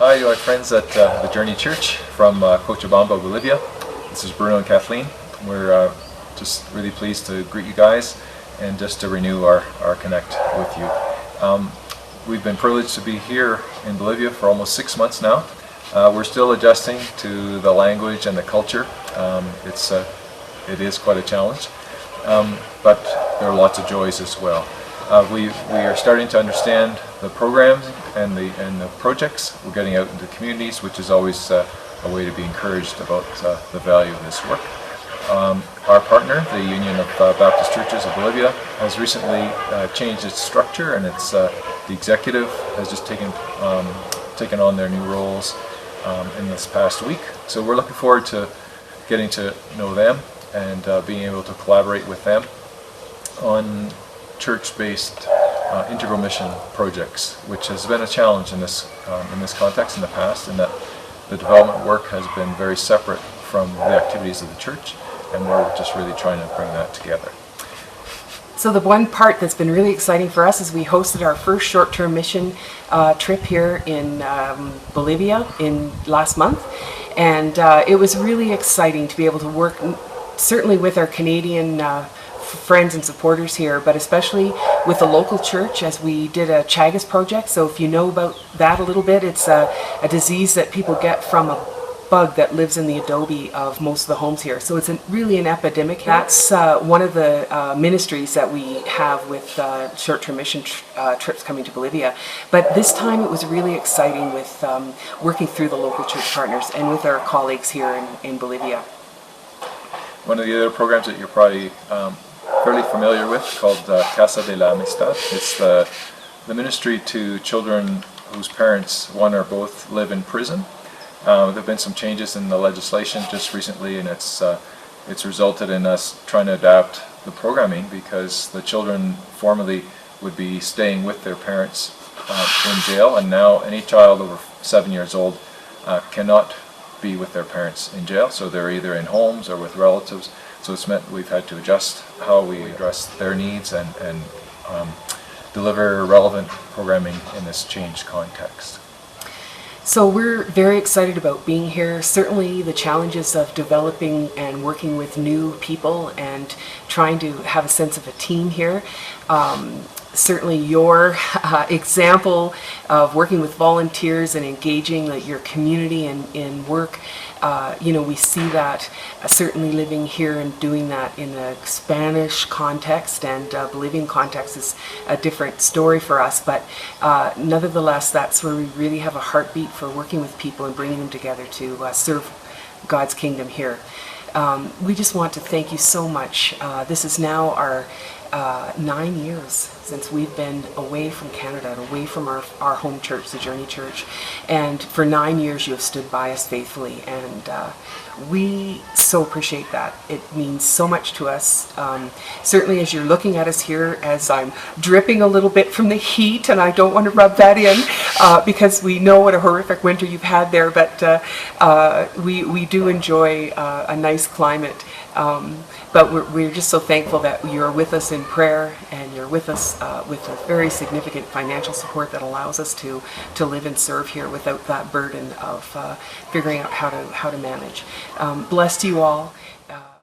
Hi to our friends at the Journey Church from Cochabamba, Bolivia. This is Bruno and Kathleen. We're just really pleased to greet you guys and just to renew our connect with you. We've been privileged to be here in Bolivia for almost 6 months now. We're still adjusting to the language and the culture. It is quite a challenge, but there are lots of joys as well. We are starting to understand the programs and the projects. We're getting out into communities, which is always a way to be encouraged about the value of this work. Our partner, the Union of Baptist Churches of Bolivia, has recently changed its structure, and the executive has just taken on their new roles in this past week. So we're looking forward to getting to know them and being able to collaborate with them on church-based integral mission projects, which has been a challenge in this context in the past, in that the development work has been very separate from the activities of the church, and we're just really trying to bring that together. So the one part that's been really exciting for us is we hosted our first short-term mission trip here in Bolivia last month, and it was really exciting to be able to work certainly with our Canadian friends and supporters here, but especially with the local church, as we did a Chagas project. So if you know about that a little bit, it's a disease that people get from a bug that lives in the adobe of most of the homes here. So it's really an epidemic. That's one of the ministries that we have with short-term mission trips coming to Bolivia. But this time it was really exciting with working through the local church partners and with our colleagues here in Bolivia. One of the other programs that you're probably fairly familiar with, called Casa de la Amistad. It's the ministry to children whose parents, one or both, live in prison. There have been some changes in the legislation just recently, and it's resulted in us trying to adapt the programming, because the children formerly would be staying with their parents in jail, and now any child over 7 years old cannot be with their parents in jail, so they're either in homes or with relatives. So it's meant we've had to adjust how we address their needs and deliver relevant programming in this changed context. So we're very excited about being here. Certainly the challenges of developing and working with new people and trying to have a sense of a team here. Certainly your example of working with volunteers and engaging your community in work, we see that certainly living here and doing that in a Spanish context and Bolivian context is a different story for us, but nevertheless that's where we really have a heartbeat for working with people and bringing them together to serve God's kingdom here. We just want to thank you so much. This is now our 9 years since we've been away from Canada and away from our home church, the Journey Church, and for 9 years you have stood by us faithfully, and we so appreciate that. It means so much to us. Certainly as you're looking at us here, as I'm dripping a little bit from the heat, and I don't want to rub that in because we know what a horrific winter you've had there, but we do enjoy a nice climate. But we're just so thankful that you're with us in prayer, and you're with us with a very significant financial support that allows us to live and serve here without that burden of figuring out how to manage. Bless you all.